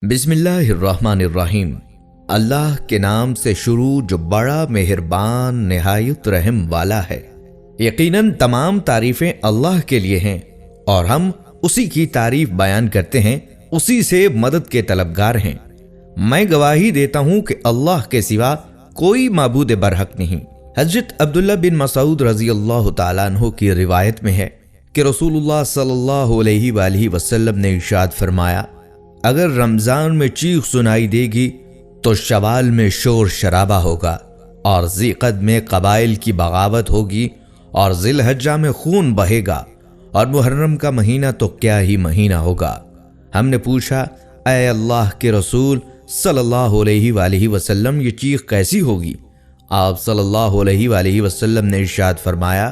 بسم اللہ الرحمن الرحیم۔ اللہ کے نام سے شروع جو بڑا مہربان نہایت رحم والا ہے۔ یقیناً تمام تعریفیں اللہ کے لیے ہیں اور ہم اسی کی تعریف بیان کرتے ہیں، اسی سے مدد کے طلبگار ہیں۔ میں گواہی دیتا ہوں کہ اللہ کے سوا کوئی معبود برحق نہیں۔ حضرت عبداللہ بن مسعود رضی اللہ تعالیٰ عنہ کی روایت میں ہے کہ رسول اللہ صلی اللہ علیہ وآلہ وسلم نے ارشاد فرمایا، اگر رمضان میں چیخ سنائی دے گی تو شوال میں شور شرابہ ہوگا، اور ذی قعدہ میں قبائل کی بغاوت ہوگی، اور ذی الحجہ میں خون بہے گا، اور محرم کا مہینہ تو کیا ہی مہینہ ہوگا۔ ہم نے پوچھا، اے اللہ کے رسول صلی اللہ علیہ وآلہ وسلم، یہ چیخ کیسی ہوگی؟ آپ صلی اللہ علیہ وآلہ وسلم نے ارشاد فرمایا،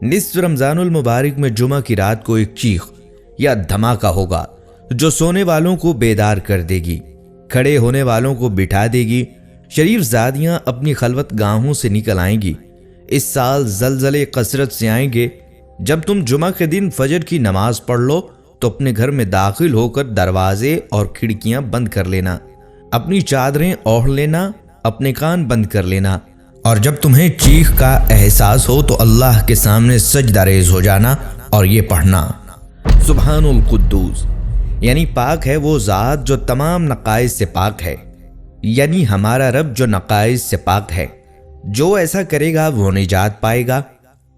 نصف رمضان المبارک میں جمعہ کی رات کو ایک چیخ یا دھماکہ ہوگا جو سونے والوں کو بیدار کر دے گی، کھڑے ہونے والوں کو بٹھا دے گی، شریف زادیاں اپنی خلوت گاہوں سے نکل آئیں گی۔ اس سال زلزلے کثرت سے آئیں گے۔ جب تم جمعہ کے دن فجر کی نماز پڑھ لو تو اپنے گھر میں داخل ہو کر دروازے اور کھڑکیاں بند کر لینا، اپنی چادریں اوڑھ لینا، اپنے کان بند کر لینا، اور جب تمہیں چیخ کا احساس ہو تو اللہ کے سامنے سجدہ ریز ہو جانا اور یہ پڑھنا، سبحان القدوس، یعنی پاک ہے وہ ذات جو تمام نقائص سے پاک ہے، یعنی ہمارا رب جو نقائص سے پاک ہے۔ جو ایسا کرے گا وہ نجات پائے گا،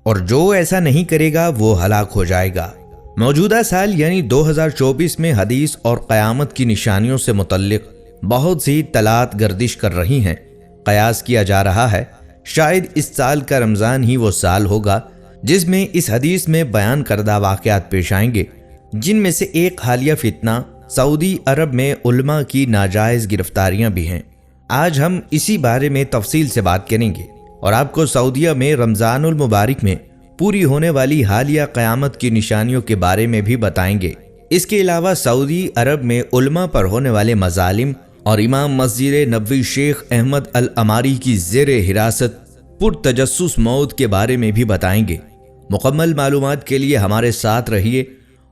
اور جو ایسا نہیں کرے گا وہ ہلاک ہو جائے گا۔ موجودہ سال یعنی 2024 میں حدیث اور قیامت کی نشانیوں سے متعلق بہت سی اطلاعات گردش کر رہی ہیں۔ قیاس کیا جا رہا ہے شاید اس سال کا رمضان ہی وہ سال ہوگا جس میں اس حدیث میں بیان کردہ واقعات پیش آئیں گے، جن میں سے ایک حالیہ فتنہ سعودی عرب میں علماء کی ناجائز گرفتاریاں بھی ہیں۔ آج ہم اسی بارے میں تفصیل سے بات کریں گے اور آپ کو سعودیہ میں رمضان المبارک میں پوری ہونے والی حالیہ قیامت کی نشانیوں کے بارے میں بھی بتائیں گے۔ اس کے علاوہ سعودی عرب میں علماء پر ہونے والے مظالم اور امام مسجد نبوی شیخ احمد العماری کی زیر حراست پرتجسس موت کے بارے میں بھی بتائیں گے۔ مکمل معلومات کے لیے ہمارے ساتھ رہیے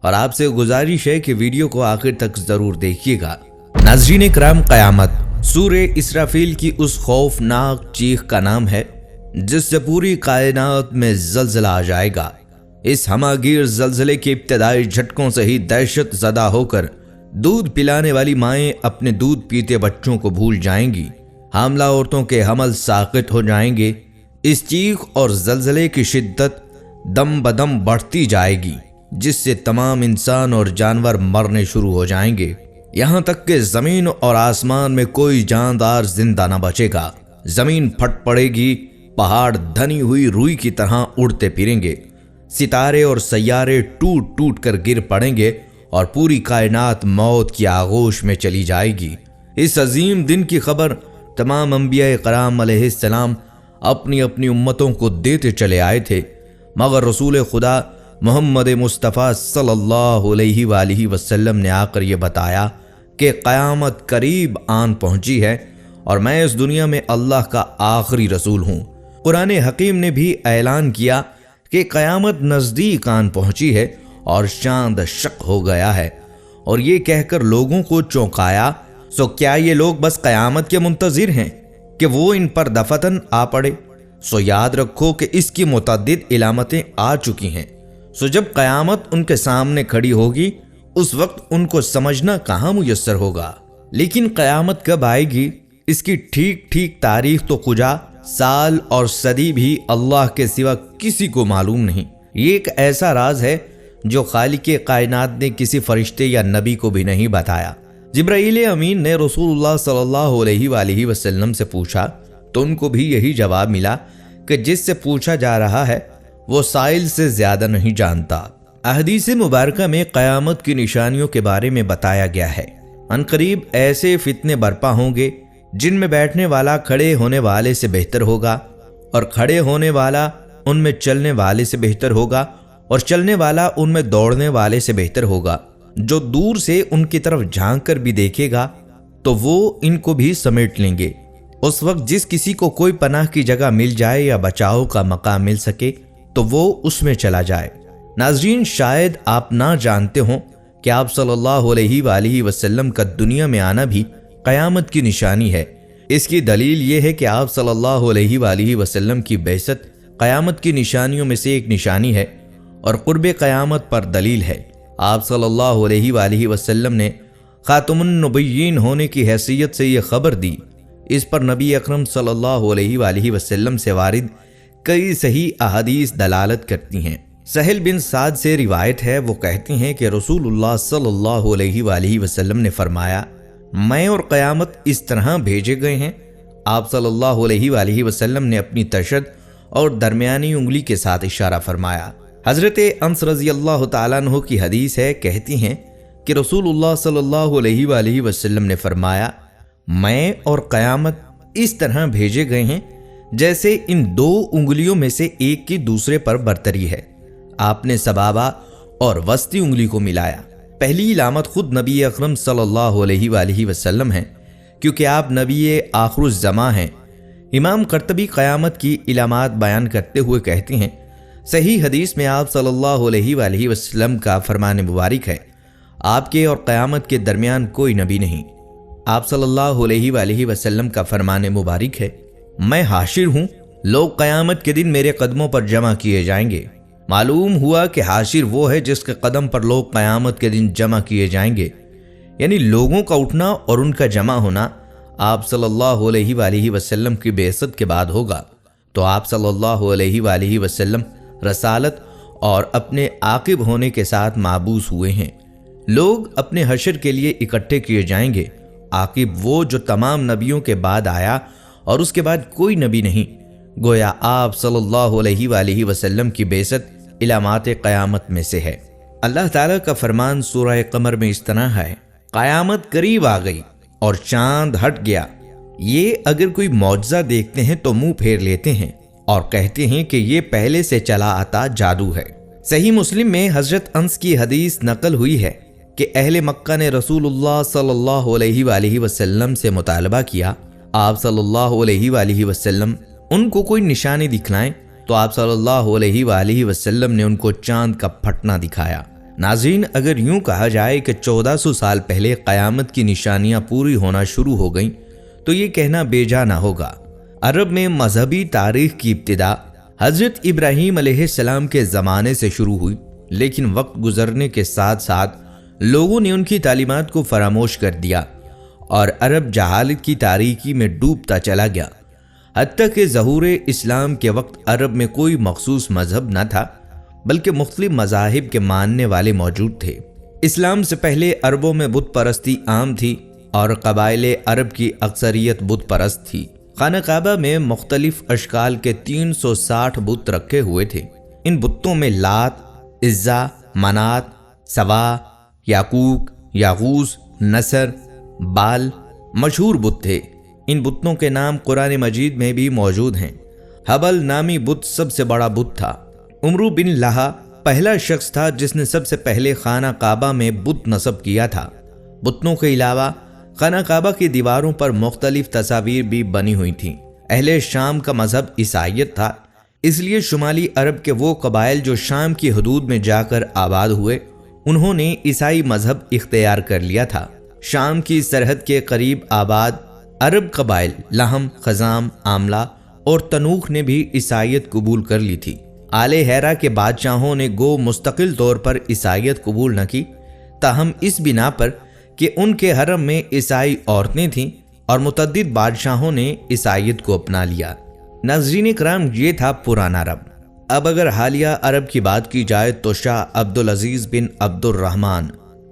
اور آپ سے گزارش ہے کہ ویڈیو کو آخر تک ضرور دیکھیے گا۔ ناظرین کرام، قیامت سورہ اسرافیل کی اس خوفناک چیخ کا نام ہے جس سے پوری کائنات میں زلزلہ آ جائے گا۔ اس ہماگیر زلزلے کے ابتدائی جھٹکوں سے ہی دہشت زدہ ہو کر دودھ پلانے والی مائیں اپنے دودھ پیتے بچوں کو بھول جائیں گی، حاملہ عورتوں کے حمل ساقط ہو جائیں گے۔ اس چیخ اور زلزلے کی شدت دم بدم بڑھتی جائے گی، جس سے تمام انسان اور جانور مرنے شروع ہو جائیں گے، یہاں تک کہ زمین اور آسمان میں کوئی جاندار زندہ نہ بچے گا۔ زمین پھٹ پڑے گی، پہاڑ دھنی ہوئی روئی کی طرح اڑتے پھریں گے، ستارے اور سیارے ٹوٹ ٹوٹ کر گر پڑیں گے، اور پوری کائنات موت کی آغوش میں چلی جائے گی۔ اس عظیم دن کی خبر تمام انبیاء کرام علیہ السلام اپنی اپنی امتوں کو دیتے چلے آئے تھے، مگر رسول خدا محمد مصطفیٰ صلی اللہ علیہ وآلہ وسلم نے آ کر یہ بتایا کہ قیامت قریب آن پہنچی ہے اور میں اس دنیا میں اللہ کا آخری رسول ہوں۔ قرآن حکیم نے بھی اعلان کیا کہ قیامت نزدیک آن پہنچی ہے اور چاند شق ہو گیا ہے، اور یہ کہہ کر لوگوں کو چونکایا، سو کیا یہ لوگ بس قیامت کے منتظر ہیں کہ وہ ان پر دفتن آ پڑے؟ سو یاد رکھو کہ اس کی متعدد علامتیں آ چکی ہیں۔ سو جب قیامت ان کے سامنے کھڑی ہوگی اس وقت ان کو سمجھنا کہاں میسر ہوگا۔ لیکن قیامت کب آئے گی اس کی ٹھیک ٹھیک تاریخ تو کجا، سال اور صدی بھی اللہ کے سوا کسی کو معلوم نہیں۔ یہ ایک ایسا راز ہے جو خالق کائنات نے کسی فرشتے یا نبی کو بھی نہیں بتایا۔ جبرائیل امین نے رسول اللہ صلی اللہ علیہ وآلہ وسلم سے پوچھا تو ان کو بھی یہی جواب ملا کہ جس سے پوچھا جا رہا ہے وہ سائل سے زیادہ نہیں جانتا۔ احادیث مبارکہ میں قیامت کی نشانیوں کے بارے میں بتایا گیا ہے۔ عنقریب ایسے فتنے برپا ہوں گے جن میں بیٹھنے والا کھڑے ہونے والے سے بہتر ہوگا، اور کھڑے ہونے والا ان میں چلنے والے سے بہتر ہوگا، اور چلنے والا ان میں دوڑنے والے سے بہتر ہوگا۔ جو دور سے ان کی طرف جھانک کر بھی دیکھے گا تو وہ ان کو بھی سمیٹ لیں گے۔ اس وقت جس کسی کو کوئی پناہ کی جگہ مل جائے یا بچاؤ کا مقام مل سکے تو وہ اس میں چلا جائے۔ ناظرین، شاید آپ نہ جانتے ہوں کہ آپ صلی اللہ علیہ وآلہ وسلم کا دنیا میں آنا بھی قیامت کی نشانی ہے۔ اس کی دلیل یہ ہے کہ آپ صلی اللہ علیہ وآلہ وسلم کی بعثت قیامت کی نشانیوں میں سے ایک نشانی ہے اور قرب قیامت پر دلیل ہے۔ آپ صلی اللہ علیہ وآلہ وسلم نے خاتم النبیین ہونے کی حیثیت سے یہ خبر دی۔ اس پر نبی اکرم صلی اللہ علیہ وآلہ وسلم سے وارد کئی صحیح احادیث دلالت کرتی ہیں۔ سہل بن سعد سے روایت ہے، وہ کہتے ہیں کہ رسول اللہ صلی اللہ علیہ وآلہ وسلم نے فرمایا، میں اور قیامت اس طرح بھیجے گئے ہیں۔ آپ صلی اللہ علیہ وآلہ وسلم نے اپنی تشد اور درمیانی انگلی کے ساتھ اشارہ فرمایا۔ حضرت انس رضی اللہ تعالیٰ عنہ کی حدیث ہے، کہتی ہیں کہ رسول اللہ صلی اللہ علیہ وآلہ وسلم نے فرمایا، میں اور قیامت اس طرح بھیجے گئے ہیں جیسے ان دو انگلیوں میں سے ایک کی دوسرے پر برتری ہے۔ آپ نے سبابہ اور وسطی انگلی کو ملایا۔ پہلی علامت خود نبی اکرم صلی اللہ علیہ وآلہ وسلم ہے، کیونکہ آپ نبی آخر الزماں ہیں۔ امام قرطبی قیامت کی علامات بیان کرتے ہوئے کہتے ہیں، صحیح حدیث میں آپ صلی اللہ علیہ وآلہ وسلم کا فرمان مبارک ہے، آپ کے اور قیامت کے درمیان کوئی نبی نہیں۔ آپ صلی اللہ علیہ وآلہ وسلم کا فرمان مبارک ہے، میں حاشر ہوں، لوگ قیامت کے دن میرے قدموں پر جمع کیے جائیں گے۔ معلوم ہوا کہ حاشر وہ ہے جس کے قدم پر لوگ قیامت کے دن جمع کیے جائیں گے، یعنی لوگوں کا اٹھنا اور ان کا جمع ہونا آپ صلی اللہ علیہ وآلہ وسلم کی بعثت کے بعد ہوگا۔ تو آپ صلی اللہ علیہ وآلہ وسلم رسالت اور اپنے عاقب ہونے کے ساتھ مابعوث ہوئے ہیں۔ لوگ اپنے حشر کے لیے اکٹھے کیے جائیں گے۔ عاقب وہ جو تمام نبیوں کے بعد آیا اور اس کے بعد کوئی نبی نہیں۔ گویا آپ صلی اللہ علیہ وآلہ وسلم کی بعثت علامات قیامت میں سے ہے۔ اللہ تعالیٰ کا فرمان سورہ قمر میں اس طرح ہے، قیامت قریب آ گئی اور چاند ہٹ گیا۔ یہ اگر کوئی معجزہ دیکھتے ہیں تو منہ پھیر لیتے ہیں اور کہتے ہیں کہ یہ پہلے سے چلا آتا جادو ہے۔ صحیح مسلم میں حضرت انس کی حدیث نقل ہوئی ہے کہ اہل مکہ نے رسول اللہ صلی اللہ علیہ وآلہ وسلم سے مطالبہ کیا، آپ صلی اللہ علیہ وآلہ وسلم ان کو کوئی نشانی دکھلائیں، تو آپ صلی اللہ علیہ وآلہ وسلم نے ان کو چاند کا پھٹنا دکھایا۔ ناظرین، اگر یوں کہا جائے کہ 1400 سال پہلے قیامت کی نشانیاں پوری ہونا شروع ہو گئیں تو یہ کہنا بے جا نہ ہوگا۔ عرب میں مذہبی تاریخ کی ابتدا حضرت ابراہیم علیہ السلام کے زمانے سے شروع ہوئی، لیکن وقت گزرنے کے ساتھ ساتھ لوگوں نے ان کی تعلیمات کو فراموش کر دیا اور عرب جہالت کی تاریکی میں ڈوبتا چلا گیا۔ حتیٰ کہ ظہور اسلام کے وقت عرب میں کوئی مخصوص مذہب نہ تھا، بلکہ مختلف مذاہب کے ماننے والے موجود تھے۔ اسلام سے پہلے عربوں میں بت پرستی عام تھی اور قبائل عرب کی اکثریت بت پرست تھی۔ خانہ کعبہ میں مختلف اشکال کے 360 بت رکھے ہوئے تھے۔ ان بتوں میں لات، عزا، منات، سوا، یاقوق، یاغوث، نصر، بال مشہور بت تھے۔ ان بتوں کے نام قرآن مجید میں بھی موجود ہیں۔ حبل نامی بت سب سے بڑا بت تھا۔ عمرو بن لہا پہلا شخص تھا جس نے سب سے پہلے خانہ کعبہ میں بت نصب کیا تھا۔ بتوں کے علاوہ خانہ کعبہ کی دیواروں پر مختلف تصاویر بھی بنی ہوئی تھیں۔ اہل شام کا مذہب عیسائیت تھا، اس لیے شمالی عرب کے وہ قبائل جو شام کی حدود میں جا کر آباد ہوئے، انہوں نے عیسائی مذہب اختیار کر لیا تھا۔ شام کی سرحد کے قریب آباد عرب قبائل لہم، خزام، عاملہ اور تنوخ نے بھی عیسائیت قبول کر لی تھی۔ آل ہیرا کے بادشاہوں نے گو مستقل طور پر عیسائیت قبول نہ کی، تاہم اس بنا پر کہ ان کے حرم میں عیسائی عورتیں تھیں اور متعدد بادشاہوں نے عیسائیت کو اپنا لیا۔ ناظرین کرام، یہ تھا پرانا عرب۔ اب اگر حالیہ عرب کی بات کی جائے تو شاہ عبدالعزیز بن عبد الرحمن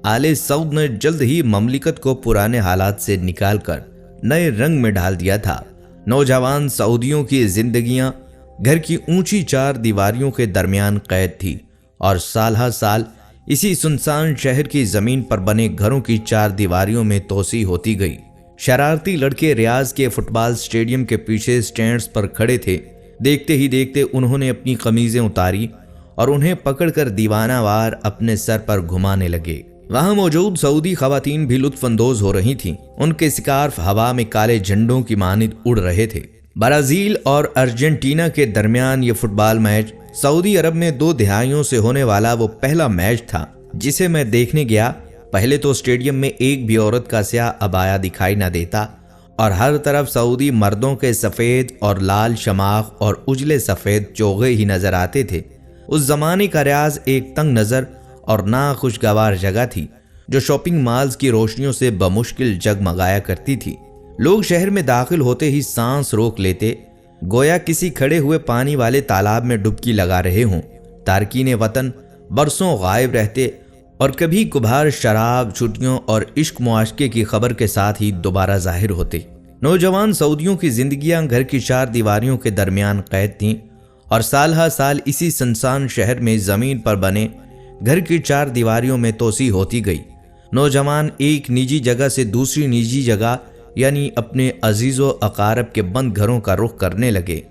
آل سعود نے جلد ہی مملکت کو پرانے حالات سے نکال کر نئے رنگ میں ڈال دیا تھا۔ نوجوان سعودیوں کی زندگیاں گھر کی اونچی 4 دیواریوں کے درمیان قید تھی اور سال ہر سال اسی سنسان شہر کی زمین پر بنے گھروں کی 4 دیواریوں میں توسیع ہوتی گئی۔ شرارتی لڑکے ریاض کے فٹ بال سٹیڈیم کے پیچھے سٹینڈز پر کھڑے تھے۔ دیکھتے ہی دیکھتے انہوں نے اپنی قمیضیں اتاری اور انہیں پکڑ کر دیوانہ وار اپنے سر پر گھمانے لگے۔ وہاں موجود سعودی خواتین بھی لطف اندوز ہو رہی تھیں۔ ان کے سکارف ہوا میں کالے جھنڈوں کی مانند اڑ رہے تھے۔ برازیل اور ارجنٹینا کے درمیان یہ فٹ بال میچ سعودی عرب میں 2 دہائیوں سے ہونے والا وہ پہلا میچ تھا جسے میں دیکھنے گیا پہلے تو اسٹیڈیم میں ایک بھی عورت کا سیاہ عبایا دکھائی نہ دیتا اور ہر طرف سعودی مردوں کے سفید اور لال شماغ اور اجلے سفید چوغے ہی نظر آتے تھے۔ اس زمانے کا ریاض ایک تنگ نظر اور ناخوشگوار جگہ تھی جو شاپنگ مالز کی روشنیوں سے بمشکل جگمگایا کرتی تھی۔ لوگ شہر میں داخل ہوتے ہی سانس روک لیتے، گویا کسی کھڑے ہوئے پانی والے تالاب میں ڈبکی لگا رہے ہوں۔ تارکین وطن برسوں غائب رہتے اور کبھی کبھار شراب، چھٹیوں اور عشق معاشقے کی خبر کے ساتھ ہی دوبارہ ظاہر ہوتے۔ نوجوان سعودیوں کی زندگیاں گھر کی چار دیواریوں کے درمیان قید تھیں اور سال ہر سال اسی سنسان شہر میں زمین پر بنے گھر کی چار دیواریوں میں توسیع ہوتی گئی۔ نوجوان ایک نجی جگہ سے دوسری نجی جگہ یعنی اپنے عزیز و اقارب کے بند گھروں کا رخ کرنے لگے۔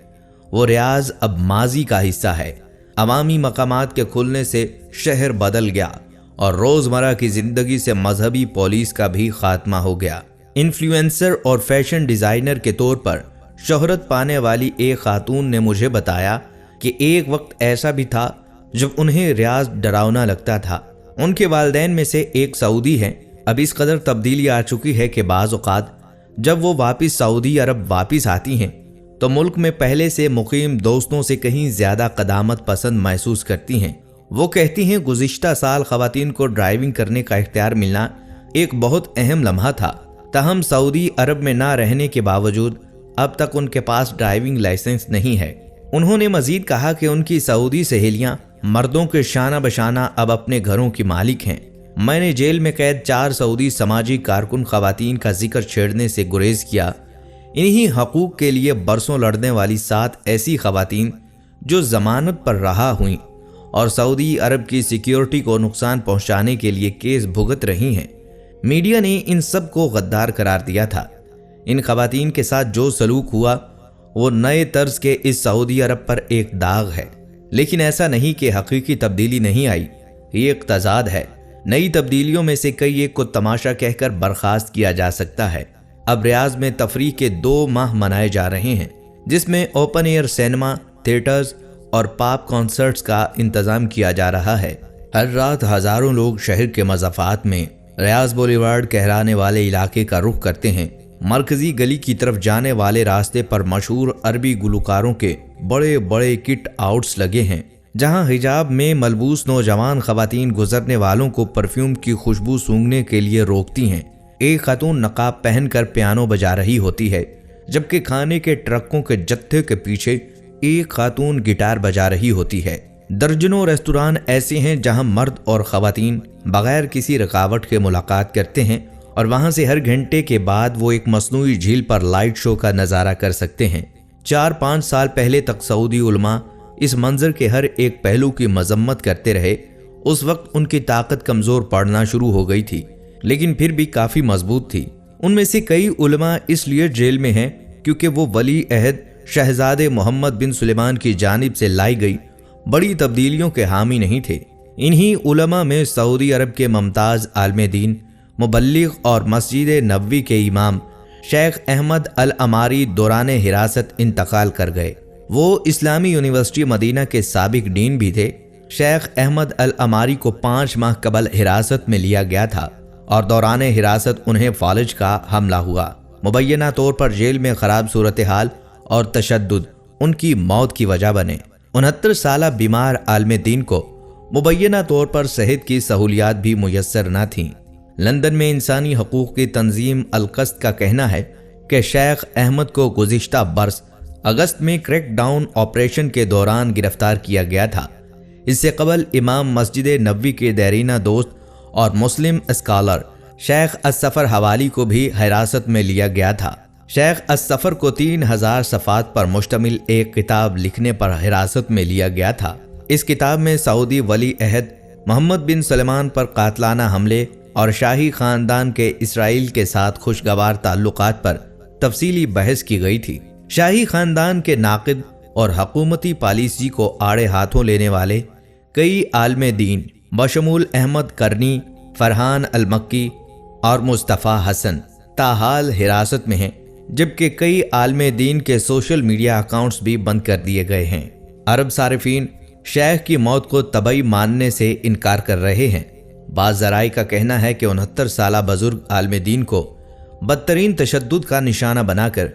وہ ریاض اب ماضی کا حصہ ہے۔ عوامی مقامات کے کھلنے سے شہر بدل گیا اور روزمرہ کی زندگی سے مذہبی پولیس کا بھی خاتمہ ہو گیا۔ انفلوئنسر اور فیشن ڈیزائنر کے طور پر شہرت پانے والی ایک خاتون نے مجھے بتایا کہ ایک وقت ایسا بھی تھا جب انہیں ریاض ڈراؤنا لگتا تھا۔ ان کے والدین میں سے ایک سعودی ہیں۔ اب اس قدر تبدیلی آ چکی ہے کہ بعض اوقات جب وہ واپس سعودی عرب واپس آتی ہیں تو ملک میں پہلے سے مقیم دوستوں سے کہیں زیادہ قدامت پسند محسوس کرتی ہیں۔ وہ کہتی ہیں گزشتہ سال خواتین کو ڈرائیونگ کرنے کا اختیار ملنا ایک بہت اہم لمحہ تھا، تاہم سعودی عرب میں نہ رہنے کے باوجود اب تک ان کے پاس ڈرائیونگ لائسنس نہیں ہے۔ انہوں نے مزید کہا کہ ان کی سعودی سہیلیاں مردوں کے شانہ بشانہ اب اپنے گھروں کی مالک ہیں۔ میں نے جیل میں قید 4 سعودی سماجی کارکن خواتین کا ذکر چھیڑنے سے گریز کیا۔ انہی حقوق کے لیے برسوں لڑنے والی 7 ایسی خواتین جو ضمانت پر رہا ہوئیں اور سعودی عرب کی سیکیورٹی کو نقصان پہنچانے کے لیے کیس بھگت رہی ہیں۔ میڈیا نے ان سب کو غدار قرار دیا تھا۔ ان خواتین کے ساتھ جو سلوک ہوا وہ نئے طرز کے اس سعودی عرب پر ایک داغ ہے۔ لیکن ایسا نہیں کہ حقیقی تبدیلی نہیں آئی، یہ ایک تضاد ہے۔ نئی تبدیلیوں میں سے کئی ایک کو تماشا کہہ کر برخاست کیا جا سکتا ہے۔ اب ریاض میں تفریح کے 2 ماہ منائے جا رہے ہیں جس میں اوپن ایئر سینما، تھیٹرز اور پاپ کانسرٹس کا انتظام کیا جا رہا ہے۔ ہر رات ہزاروں لوگ شہر کے مضافات میں ریاض بولیوارڈ کہلانے والے علاقے کا رخ کرتے ہیں۔ مرکزی گلی کی طرف جانے والے راستے پر مشہور عربی گلوکاروں کے بڑے بڑے کٹ آؤٹس لگے ہیں، جہاں حجاب میں ملبوس نوجوان خواتین گزرنے والوں کو پرفیوم کی خوشبو سونگھنے کے لیے روکتی ہیں۔ ایک خاتون نقاب پہن کر پیانو بجا رہی ہوتی ہے، جبکہ کھانے کے ٹرکوں کے جتھے کے پیچھے ایک خاتون گٹار بجا رہی ہوتی ہے۔ درجنوں ریستوران ایسے ہیں جہاں مرد اور خواتین بغیر کسی رکاوٹ کے ملاقات کرتے ہیں اور وہاں سے ہر گھنٹے کے بعد وہ ایک مصنوعی جھیل پر لائٹ شو کا نظارہ کر سکتے ہیں۔ 4-5 سال پہلے تک سعودی علماء اس منظر کے ہر ایک پہلو کی مذمت کرتے رہے۔ اس وقت ان کی طاقت کمزور پڑنا شروع ہو گئی تھی، لیکن پھر بھی کافی مضبوط تھی۔ ان میں سے کئی علماء اس لیے جیل میں ہیں کیونکہ وہ ولی عہد شہزادے محمد بن سلیمان کی جانب سے لائی گئی بڑی تبدیلیوں کے حامی نہیں تھے۔ انہی علماء میں سعودی عرب کے ممتاز عالم دین، مبلغ اور مسجد نبوی کے امام شیخ احمد العماری دوران حراست انتقال کر گئے۔ وہ اسلامی یونیورسٹی مدینہ کے سابق ڈین بھی تھے۔ شیخ احمد العماری کو 5 ماہ قبل حراست میں لیا گیا تھا اور دوران حراست انہیں فالج کا حملہ ہوا۔ مبینہ طور پر جیل میں خراب صورتحال اور تشدد ان کی موت کی وجہ بنے۔ 69 سالہ بیمار عالم دین کو مبینہ طور پر صحت کی سہولیات بھی میسر نہ تھیں۔ لندن میں انسانی حقوق کی تنظیم القصد کا کہنا ہے کہ شیخ احمد کو گزشتہ برس اگست میں کریک ڈاؤن آپریشن کے دوران گرفتار کیا گیا تھا۔ اس سے قبل امام مسجد نبوی کے دیرینہ دوست اور مسلم اسکالر شیخ السفر حوالی کو بھی حراست میں لیا گیا تھا۔ شیخ السفر کو 3000 صفحات پر مشتمل ایک کتاب لکھنے پر حراست میں لیا گیا تھا۔ اس کتاب میں سعودی ولی عہد محمد بن سلمان پر قاتلانہ حملے اور شاہی خاندان کے اسرائیل کے ساتھ خوشگوار تعلقات پر تفصیلی بحث کی گئی تھی۔ شاہی خاندان کے ناقد اور حکومتی پالیسی کو آڑے ہاتھوں لینے والے کئی عالم دین بشمول احمد کرنی، فرحان المکی اور مصطفیٰ حسن تاحال حراست میں ہیں، جبکہ کئی عالم دین کے سوشل میڈیا اکاؤنٹس بھی بند کر دیے گئے ہیں۔ عرب صارفین شیخ کی موت کو طبعی ماننے سے انکار کر رہے ہیں۔ بعض ذرائع کا کہنا ہے کہ 69 سالہ بزرگ عالم دین کو بدترین تشدد کا نشانہ بنا کر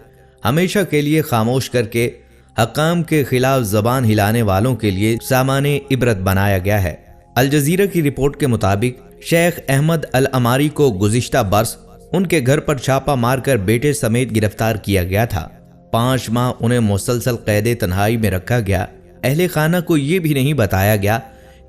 ہمیشہ کے لیے خاموش کر کے حکام کے خلاف زبان ہلانے والوں کے لیے سامان عبرت بنایا گیا ہے۔ الجزیرہ کی رپورٹ کے مطابق شیخ احمد العماری کو گزشتہ برس ان کے گھر پر چھاپا مار کر بیٹے سمیت گرفتار کیا گیا تھا۔ 5 ماہ انہیں مسلسل قید تنہائی میں رکھا گیا۔ اہل خانہ کو یہ بھی نہیں بتایا گیا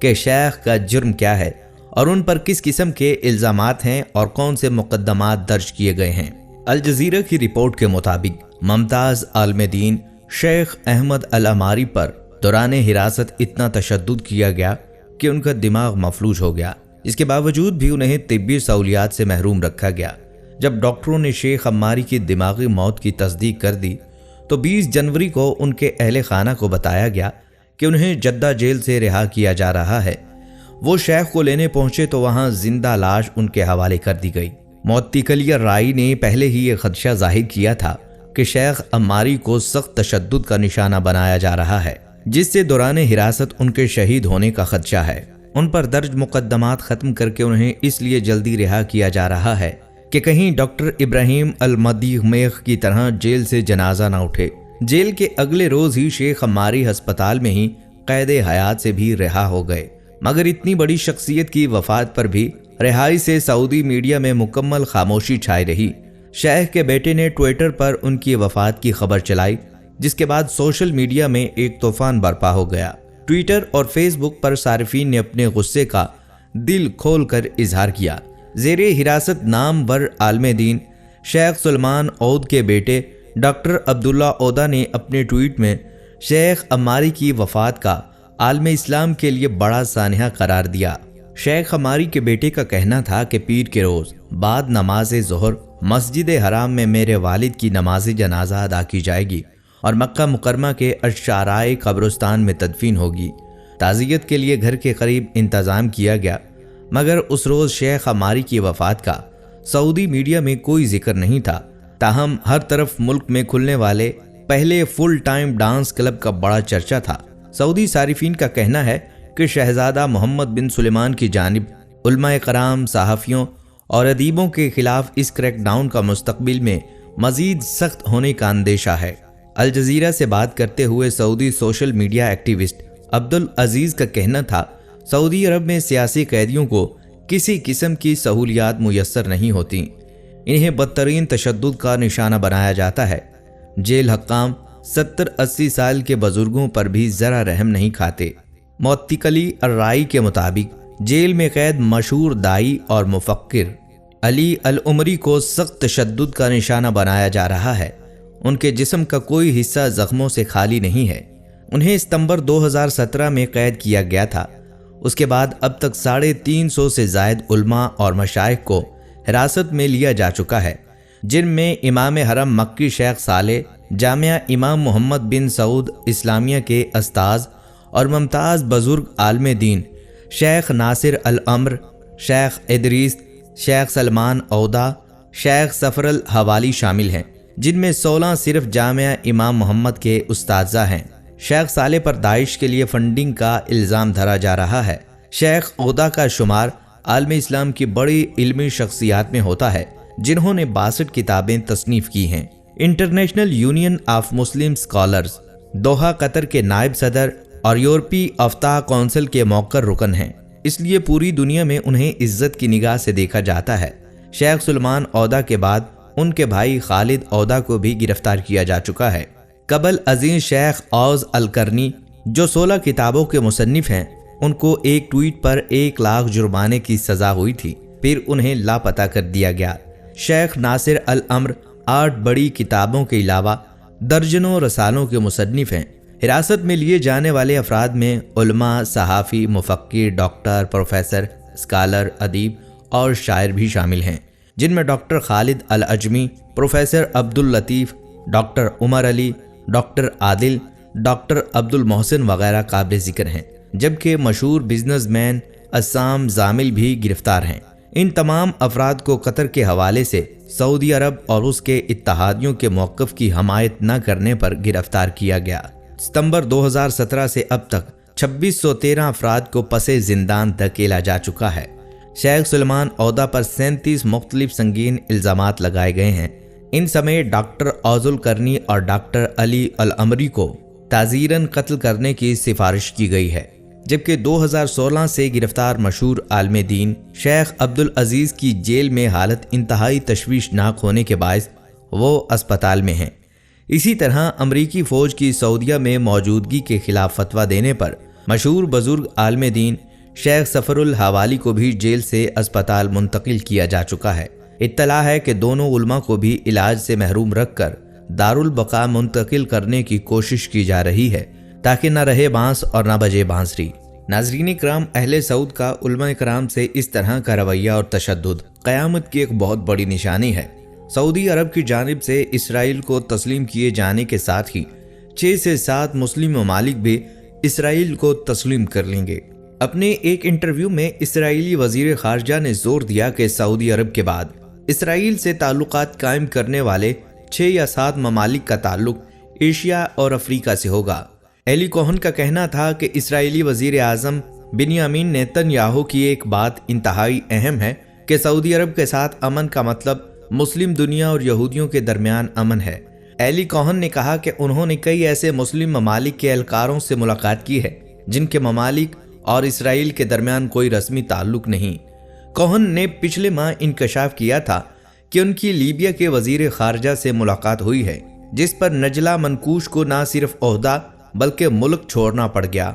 کہ شیخ کا جرم کیا ہے اور ان پر کس قسم کے الزامات ہیں اور کون سے مقدمات درج کیے گئے ہیں۔ الجزیرہ کی رپورٹ کے مطابق ممتاز عالم دین شیخ احمد العماری پر دوران حراست اتنا تشدد کیا گیا کہ ان کا دماغ مفلوج ہو گیا۔ اس کے باوجود بھی انہیں طبی سہولیات سے محروم رکھا گیا۔ جب ڈاکٹروں نے شیخ عماری کی دماغی موت کی تصدیق کر دی تو 20 جنوری کو ان کے اہل خانہ کو بتایا گیا کہ انہیں جدہ جیل سے رہا کیا جا رہا ہے۔ وہ شیخ کو لینے پہنچے تو وہاں زندہ لاش ان کے حوالے کر دی گئی۔ معتقلیہ رائی نے پہلے ہی یہ خدشہ ظاہر کیا تھا کہ شیخ عماری کو سخت تشدد کا نشانہ بنایا جا رہا ہے، جس سے دوران حراست ان کے شہید ہونے کا خدشہ ہے۔ ان پر درج مقدمات ختم کر کے انہیں اس لیے جلدی رہا کیا جا رہا ہے کہ کہیں ڈاکٹر ابراہیم المدیخمیخ کی طرح جیل سے جنازہ نہ اٹھے۔ جیل کے اگلے روز ہی شیخ عماری ہسپتال میں ہی قید حیات سے بھی رہا ہو گئے، مگر اتنی بڑی شخصیت کی وفات پر بھی رہائی سے سعودی میڈیا میں مکمل خاموشی چھائی رہی۔ شیخ کے بیٹے نے ٹویٹر پر ان کی وفات کی خبر چلائی، جس کے بعد سوشل میڈیا میں ایک طوفان برپا ہو گیا۔ ٹویٹر اور فیس بک پر صارفین نے اپنے غصے کا دل کھول کر اظہار کیا۔ زیر حراست نامور عالم دین شیخ سلمان عود کے بیٹے ڈاکٹر عبداللہ عودہ نے اپنے ٹویٹ میں شیخ عماری کی وفات کا عالم اسلام کے لیے بڑا سانحہ قرار دیا۔ شیخ عماری کے بیٹے کا کہنا تھا کہ پیر کے روز بعد نماز ظہر مسجد حرام میں میرے والد کی نماز جنازہ ادا کی جائے گی اور مکہ مکرمہ کے الشعراء قبرستان میں تدفین ہوگی۔ تعزیت کے لیے گھر کے قریب انتظام کیا گیا، مگر اس روز شیخ عماری کی وفات کا سعودی میڈیا میں کوئی ذکر نہیں تھا۔ تاہم ہر طرف ملک میں کھلنے والے پہلے فل ٹائم ڈانس کلب کا بڑا چرچا تھا۔ سعودی صارفین کا کہنا ہے کہ شہزادہ محمد بن سلیمان کی جانب علماء کرام، صحافیوں اور ادیبوں کے خلاف اس کریک ڈاؤن کا مستقبل میں مزید سخت ہونے کا اندیشہ ہے۔ الجزیرہ سے بات کرتے ہوئے سعودی سوشل میڈیا ایکٹیوسٹ عبدالعزیز کا کہنا تھا، سعودی عرب میں سیاسی قیدیوں کو کسی قسم کی سہولیات میسر نہیں ہوتی، انہیں بدترین تشدد کا نشانہ بنایا جاتا ہے۔ جیل حکام 70-80 سال کے بزرگوں پر بھی ذرا رحم نہیں کھاتے۔ معتقلی الرائی کے مطابق جیل میں قید مشہور دائی اور مفکر علی العمری کو سخت تشدد کا نشانہ بنایا جا رہا ہے۔ ان کے جسم کا کوئی حصہ زخموں سے خالی نہیں ہے۔ انہیں ستمبر 2017 میں قید کیا گیا تھا۔ اس کے بعد اب تک 350 سے زائد علماء اور مشائخ کو حراست میں لیا جا چکا ہے، جن میں امام حرم مکی شیخ صالح، جامعہ امام محمد بن سعود اسلامیہ کے استاذ اور ممتاز بزرگ عالم دین شیخ ناصر الامر، شیخ ادریس، شیخ سلمان عودہ، شیخ سفر الحوالی شامل ہیں، جن میں 16 صرف جامعہ امام محمد کے اساتذہ ہیں۔ شیخ صالح پر داعش کے لیے فنڈنگ کا الزام دھرا جا رہا ہے۔ شیخ عودہ کا شمار عالم اسلام کی بڑی علمی شخصیات میں ہوتا ہے، جنہوں نے 62 کتابیں تصنیف کی ہیں۔ International union of Muslim scholars, Doha Qatar کے نائب صدر اور یورپی افتاح کونسل کے موقر رکن ہیں، اس لیے پوری دنیا میں انہیں عزت کی نگاہ سے دیکھا جاتا ہے۔ شیخ سلمان عودہ کے بعد ان کے بھائی خالد عودہ کو بھی گرفتار کیا جا چکا ہے۔ قبل عزیز شیخ اوز القرنی، جو 16 کتابوں کے مصنف ہیں، ان کو ایک ٹویٹ پر 1 لاکھ جرمانے کی سزا ہوئی تھی، پھر انہیں لاپتہ کر دیا گیا۔ شیخ ناصر الامر 8 بڑی کتابوں کے علاوہ درجنوں رسالوں کے مصنف ہیں۔ حراست میں لیے جانے والے افراد میں علماء، صحافی، مفکر، ڈاکٹر، پروفیسر، اسکالر، ادیب اور شاعر بھی شامل ہیں، جن میں ڈاکٹر خالد العجمی، پروفیسر عبداللطیف، ڈاکٹر عمر علی، ڈاکٹر عادل، ڈاکٹر عبد المحسن وغیرہ قابل ذکر ہیں، جبکہ مشہور بزنس مین عصام زامل بھی گرفتار ہیں۔ ان تمام افراد کو قطر کے حوالے سے سعودی عرب اور اس کے اتحادیوں کے موقف کی حمایت نہ کرنے پر گرفتار کیا گیا۔ ستمبر 2017 سے اب تک 2613 افراد کو پس زندان دھکیلا جا چکا ہے۔ شیخ سلمان عہدہ پر 37 مختلف سنگین الزامات لگائے گئے ہیں۔ ان سمیت ڈاکٹر اوزل کرنی اور ڈاکٹر علی العمری کو تعزیراً قتل کرنے کی سفارش کی گئی ہے، جبکہ 2016 سے گرفتار مشہور عالم دین شیخ عبدالعزیز کی جیل میں حالت انتہائی تشویشناک ہونے کے باعث وہ اسپتال میں ہیں۔ اسی طرح امریکی فوج کی سعودیہ میں موجودگی کے خلاف فتویٰ دینے پر مشہور بزرگ عالم دین شیخ سفر الحوالی کو بھی جیل سے اسپتال منتقل کیا جا چکا ہے۔ اطلاع ہے کہ دونوں علماء کو بھی علاج سے محروم رکھ کر دارالبقاء منتقل کرنے کی کوشش کی جا رہی ہے تاکہ نہ رہے بانس اور نہ بجے بانسری۔ ناظرین کرام، اہل سعود کا علماء کرام سے اس طرح کا رویہ اور تشدد قیامت کی ایک بہت بڑی نشانی ہے۔ سعودی عرب کی جانب سے اسرائیل کو تسلیم کیے جانے کے ساتھ ہی 6 سے 7 مسلم ممالک بھی اسرائیل کو تسلیم کر لیں گے۔ اپنے ایک انٹرویو میں اسرائیلی وزیر خارجہ نے زور دیا کہ سعودی عرب کے بعد اسرائیل سے تعلقات قائم کرنے والے 6 یا 7 ممالک کا تعلق ایشیا اور افریقہ سے ہوگا۔ ایلی کوہن کا کہنا تھا کہ اسرائیلی وزیر اعظم بنیامین نیتن یاہو کی ایک بات انتہائی اہم ہے کہ سعودی عرب کے ساتھ امن کا مطلب مسلم دنیا اور یہودیوں کے درمیان امن ہے۔ ایلی کوہن نے کہا کہ انہوں نے کئی ایسے مسلم ممالک کے اہلکاروں سے ملاقات کی ہے جن کے ممالک اور اسرائیل کے درمیان کوئی رسمی تعلق نہیں۔ کوہن نے پچھلے ماہ انکشاف کیا تھا کہ ان کی لیبیا کے وزیر خارجہ سے ملاقات ہوئی ہے، جس پر نجلا منقوش کو نہ صرف عہدہ بلکہ ملک چھوڑنا پڑ گیا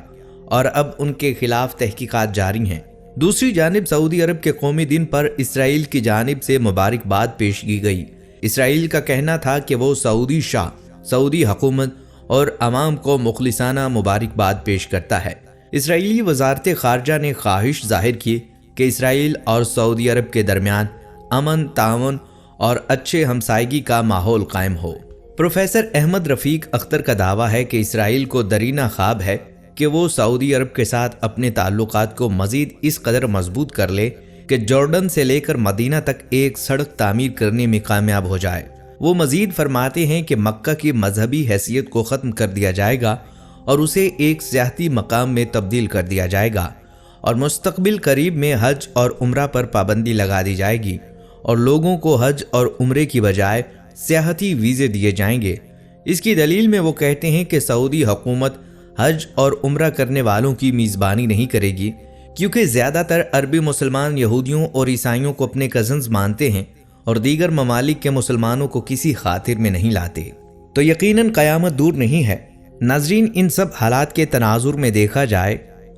اور اب ان کے خلاف تحقیقات جاری ہیں۔ دوسری جانب سعودی عرب کے قومی دن پر اسرائیل کی جانب سے مبارکباد پیش کی گئی۔ اسرائیل کا کہنا تھا کہ وہ سعودی شاہ، سعودی حکومت اور عوام کو مخلصانہ مبارکباد پیش کرتا ہے۔ اسرائیلی وزارت خارجہ نے خواہش ظاہر کی کہ اسرائیل اور سعودی عرب کے درمیان امن، تعاون اور اچھے ہمسائیگی کا ماحول قائم ہو۔ پروفیسر احمد رفیق اختر کا دعویٰ ہے کہ اسرائیل کو درینہ خواب ہے کہ وہ سعودی عرب کے ساتھ اپنے تعلقات کو مزید اس قدر مضبوط کر لے کہ جارڈن سے لے کر مدینہ تک ایک سڑک تعمیر کرنے میں کامیاب ہو جائے۔ وہ مزید فرماتے ہیں کہ مکہ کی مذہبی حیثیت کو ختم کر دیا جائے گا اور اسے ایک سیاحتی مقام میں تبدیل کر دیا جائے گا، اور مستقبل قریب میں حج اور عمرہ پر پابندی لگا دی جائے گی اور لوگوں کو حج اور عمرے کی بجائے سیاحتی ویزے دیے جائیں گے۔ اس کی دلیل میں وہ کہتے ہیں کہ سعودی حکومت حج اور عمرہ کرنے والوں کی میزبانی نہیں کرے گی، کیونکہ زیادہ تر عربی مسلمان یہودیوں اور عیسائیوں کو اپنے کزنز مانتے ہیں اور دیگر ممالک کے مسلمانوں کو کسی خاطر میں نہیں لاتے، تو یقیناً قیامت دور نہیں ہے۔ ناظرین، ان سب حالات کے تناظر میں دیکھا جائے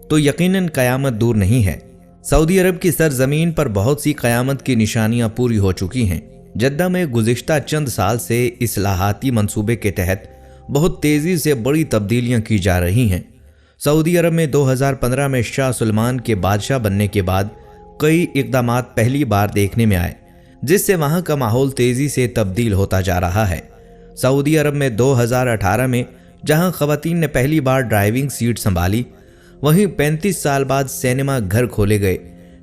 تو یقیناً قیامت دور نہیں ہے۔ سعودی عرب کی سرزمین پر بہت سی قیامت کی نشانیاں پوری ہو چکی ہیں۔ جدہ میں گزشتہ چند سال سے اصلاحاتی منصوبے کے تحت بہت تیزی سے بڑی تبدیلیاں کی جا رہی ہیں۔ سعودی عرب میں 2015 میں شاہ سلمان کے بادشاہ بننے کے بعد کئی اقدامات پہلی بار دیکھنے میں آئے، جس سے وہاں کا ماحول تیزی سے تبدیل ہوتا جا رہا ہے۔ سعودی عرب میں 2018 میں جہاں خواتین نے پہلی بار ڈرائیونگ سیٹ سنبھالی، وہیں 35 سال بعد سینما گھر کھولے گئے،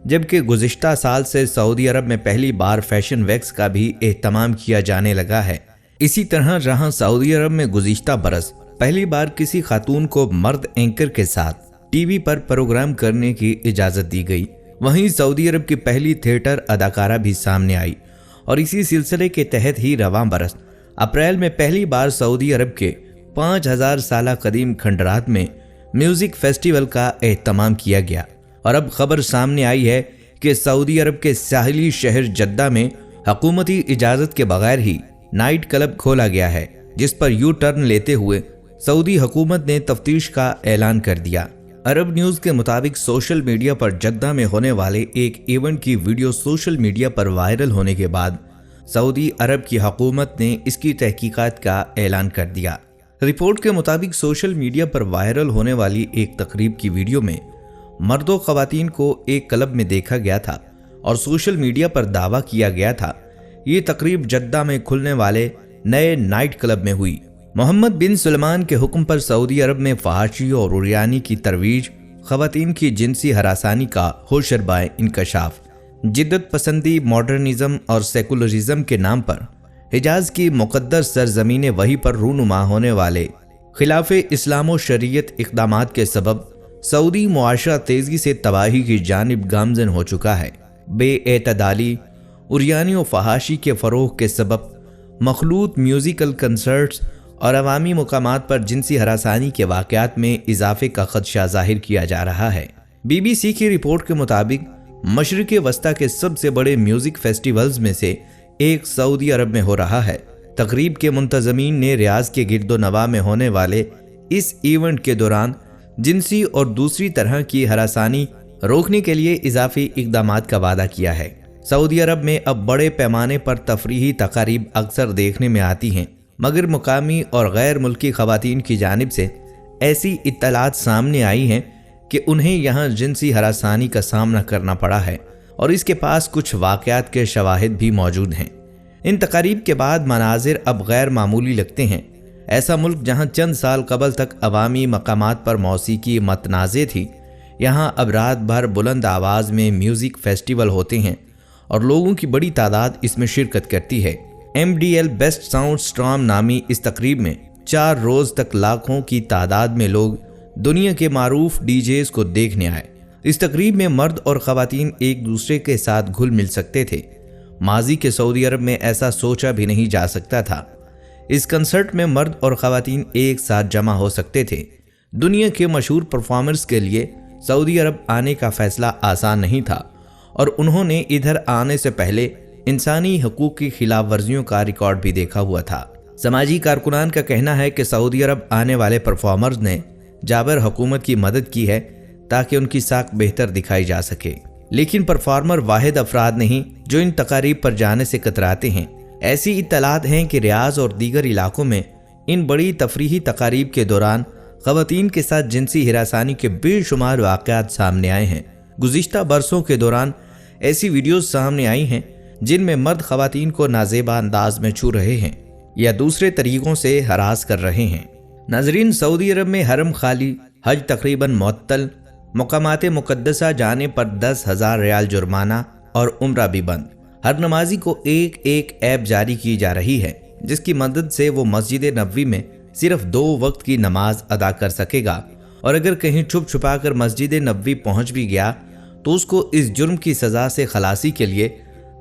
جبکہ گزشتہ سال سے سعودی عرب میں پہلی بار فیشن ویکس کا بھی اہتمام کیا جانے لگا ہے۔ اسی طرح جہاں سعودی عرب میں گزشتہ برس پہلی بار کسی خاتون کو مرد اینکر کے ساتھ ٹی وی پر پروگرام کرنے کی اجازت دی گئی، وہیں سعودی عرب کی پہلی تھیٹر اداکارہ بھی سامنے آئی، اور اسی سلسلے کے تحت ہی رواں برس اپریل میں پہلی بار سعودی عرب کے 5000 سالہ قدیم کھنڈرات میں میوزک فیسٹیول کا اہتمام کیا گیا۔ اور اب خبر سامنے آئی ہے کہ سعودی عرب کے ساحلی شہر جدہ میں حکومتی اجازت کے بغیر ہی نائٹ کلب کھولا گیا ہے، جس پر یو ٹرن لیتے ہوئے سعودی حکومت نے تفتیش کا اعلان کر دیا۔ عرب نیوز کے مطابق سوشل میڈیا پر جدہ میں ہونے والے ایک ایونٹ کی ویڈیو سوشل میڈیا پر وائرل ہونے کے بعد سعودی عرب کی حکومت نے اس کی تحقیقات کا اعلان کر دیا۔ رپورٹ کے مطابق سوشل میڈیا پر وائرل ہونے والی ایک تقریب کی ویڈیو میں مرد و خواتین کو ایک کلب میں دیکھا گیا تھا اور سوشل میڈیا پر دعویٰ کیا گیا تھا یہ تقریب جدہ میں کھلنے والے نئے نائٹ کلب میں ہوئی۔ محمد بن سلمان کے حکم پر سعودی عرب میں فحاشی اور عریانی کی ترویج، خواتین کی جنسی ہراسانی کا ہوشربائے انکشاف، جدت پسندی، ماڈرنزم اور سیکولرزم کے نام پر حجاز کی مقدس سرزمین وحی پر رونما ہونے والے خلاف اسلام و شریعت اقدامات کے سبب سعودی معاشرہ تیزی سے تباہی کی جانب گامزن ہو چکا ہے۔ بے اعتدالی، عریانی و فحاشی کے فروغ کے سبب مخلوط میوزیکل کنسرٹس اور عوامی مقامات پر جنسی ہراسانی کے واقعات میں اضافے کا خدشہ ظاہر کیا جا رہا ہے۔ BBC کی رپورٹ کے مطابق مشرق وسطی کے سب سے بڑے میوزک فیسٹیولز میں سے ایک سعودی عرب میں ہو رہا ہے۔ تقریب کے منتظمین نے ریاض کے گرد و نواح میں ہونے والے اس ایونٹ کے دوران جنسی اور دوسری طرح کی ہراسانی روکنے کے لیے اضافی اقدامات کا وعدہ کیا ہے۔ سعودی عرب میں اب بڑے پیمانے پر تفریحی تقاریب اکثر دیکھنے میں آتی ہیں، مگر مقامی اور غیر ملکی خواتین کی جانب سے ایسی اطلاعات سامنے آئی ہیں کہ انہیں یہاں جنسی ہراسانی کا سامنا کرنا پڑا ہے اور اس کے پاس کچھ واقعات کے شواہد بھی موجود ہیں۔ ان تقاریب کے بعد مناظر اب غیر معمولی لگتے ہیں۔ ایسا ملک جہاں چند سال قبل تک عوامی مقامات پر موسیقی متنازع تھی، یہاں اب رات بھر بلند آواز میں میوزک فیسٹیول ہوتے ہیں اور لوگوں کی بڑی تعداد اس میں شرکت کرتی ہے۔ MDL بیسٹ ساؤنڈ اسٹارم نامی اس تقریب میں 4 روز تک لاکھوں کی تعداد میں لوگ دنیا کے معروف DJs کو دیکھنے آئے۔ اس تقریب میں مرد اور خواتین ایک دوسرے کے ساتھ گھل مل سکتے تھے۔ ماضی کے سعودی عرب میں ایسا سوچا بھی نہیں جا سکتا تھا۔ اس کنسرٹ میں مرد اور خواتین ایک ساتھ جمع ہو سکتے تھے۔ دنیا کے مشہور پرفارمرز کے لیے سعودی عرب آنے کا فیصلہ آسان نہیں تھا اور انہوں نے ادھر آنے سے پہلے انسانی حقوق کی خلاف ورزیوں کا ریکارڈ بھی دیکھا ہوا تھا۔ سماجی کارکنان کا کہنا ہے کہ سعودی عرب آنے والے پرفارمرز نے جابر حکومت کی مدد کی ہے تاکہ ان کی ساکھ بہتر دکھائی جا سکے، لیکن پرفارمر واحد افراد نہیں جو ان تقاریب پر جانے سے کتراتے ہیں۔ ایسی اطلاعات ہیں کہ ریاض اور دیگر علاقوں میں ان بڑی تفریحی تقاریب کے دوران خواتین کے ساتھ جنسی ہراسانی کے بے شمار واقعات سامنے آئے ہیں۔ گزشتہ برسوں کے دوران ایسی ویڈیوز سامنے آئی ہیں جن میں مرد خواتین کو نازیبا انداز میں چھو رہے ہیں یا دوسرے طریقوں سے ہراس کر رہے ہیں۔ ناظرین، سعودی عرب میں حرم خالی، حج تقریباً معطل، مقامات مقدسہ جانے پر 10,000 ریال جرمانہ اور عمرہ بھی بند۔ ہر نمازی کو ایک ایپ جاری کی جا رہی ہے جس کی مدد سے وہ مسجد نبوی میں صرف 2 وقت کی نماز ادا کر سکے گا، اور اگر کہیں چھپ چھپا کر مسجد نبوی پہنچ بھی گیا تو اس کو اس جرم کی سزا سے خلاصی کے لیے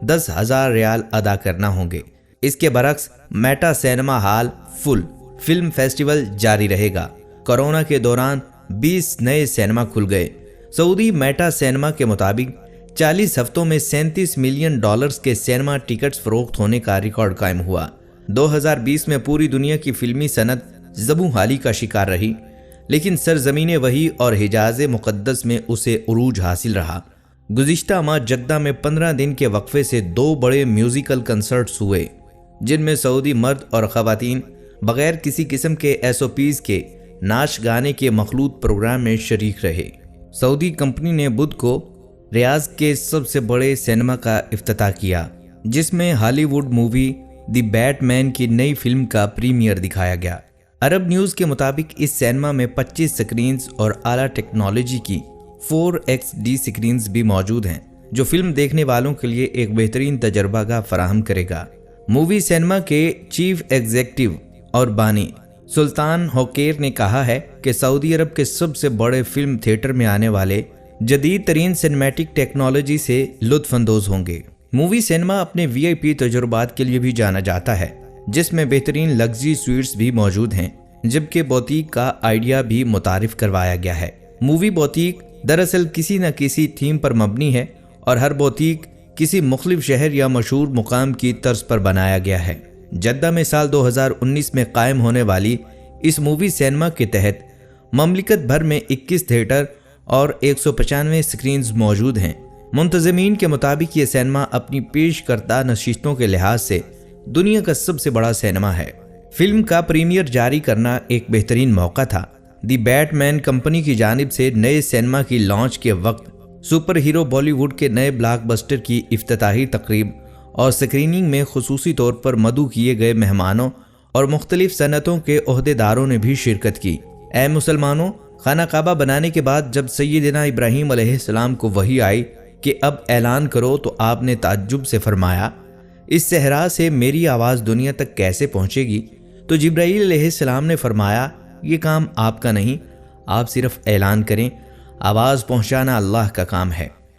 10,000 ریال ادا کرنا ہوں گے۔ اس کے برعکس میٹا سینما ہال فل فلم فیسٹیول جاری رہے گا۔ کورونا کے دوران 20 نئے سینما کھل گئے۔ سعودی میٹا سینما کے مطابق 40 ہفتوں میں $37 ملین کے سینما ٹکٹس فروخت ہونے کا ریکارڈ قائم ہوا۔ 2020 میں پوری دنیا کی فلمی صنعت زبوں حالی کا شکار رہی، لیکن سرزمین وحی اور حجاز مقدس میں اسے عروج حاصل رہا۔ گزشتہ ماہ جدہ میں 15 دن کے وقفے سے 2 بڑے میوزیکل کنسرٹس ہوئے جن میں سعودی مرد اور خواتین بغیر کسی قسم کے SOPs کے ناچ گانے کے مخلوط پروگرام میں شریک رہے۔ سعودی کمپنی نے بدھ کو ریاض کے سب سے بڑے سینما کا افتتاح کیا جس میں ہالی ووڈ مووی دی بیٹ مین کی نئی فلم کا پریمیئر دکھایا گیا۔ عرب نیوز کے مطابق اس سینما میں 25 سکرینز اور اعلیٰ ٹیکنالوجی کی 4XD سکرینز بھی موجود ہیں جو فلم دیکھنے والوں کے لیے ایک بہترین تجربہ گاہ فراہم کرے گا۔ مووی سینما کے چیف ایگزیکٹو اور بانی سلطان ہوکیر نے کہا ہے کہ سعودی عرب کے سب سے بڑے فلم تھیٹر میں آنے والے جدید ترین سینمیٹک ٹیکنالوجی سے لطف اندوز ہوں گے۔ مووی سینما اپنے VIP تجربات کے لیے بھی جانا جاتا ہے جس میں بہترین لگژری سویٹس بھی موجود ہیں، جبکہ بوتیک کا آئیڈیا بھی متعارف کروایا گیا ہے۔ مووی بوتیک دراصل کسی نہ کسی تھیم پر مبنی ہے اور ہر بوتیک کسی مختلف شہر یا مشہور مقام کی طرز پر بنایا گیا ہے۔ جدہ میں سال 2019 میں قائم ہونے والی اس مووی سینما کے تحت مملکت بھر میں 21 تھیٹر اور 195 سکرینز موجود ہیں۔ منتظمین کے مطابق یہ سینما اپنی پیش کردہ نشستوں کے لحاظ سے دنیا کا سب سے بڑا سینما ہے۔ فلم کا پریمیئر جاری کرنا ایک بہترین موقع تھا۔ دی بیٹ مین کمپنی کی جانب سے نئے سینما کی لانچ کے وقت سپر ہیرو بالی ووڈ کے نئے بلاک بسٹر کی افتتاحی تقریب اور سکریننگ میں خصوصی طور پر مدعو کیے گئے مہمانوں اور مختلف صنعتوں کے عہدیداروں نے بھی شرکت کی۔ اے مسلمانوں، خانہ کعبہ بنانے کے بعد جب سیدنا ابراہیم علیہ السلام کو وحی آئی کہ اب اعلان کرو تو آپ نے تعجب سے فرمایا، اس صحرا سے میری آواز دنیا تک کیسے پہنچے گی؟ تو جبرائیل علیہ السلام نے فرمایا، یہ کام آپ کا نہیں، آپ صرف اعلان کریں، آواز پہنچانا اللہ کا کام ہے۔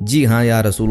جی ہاں یا رسول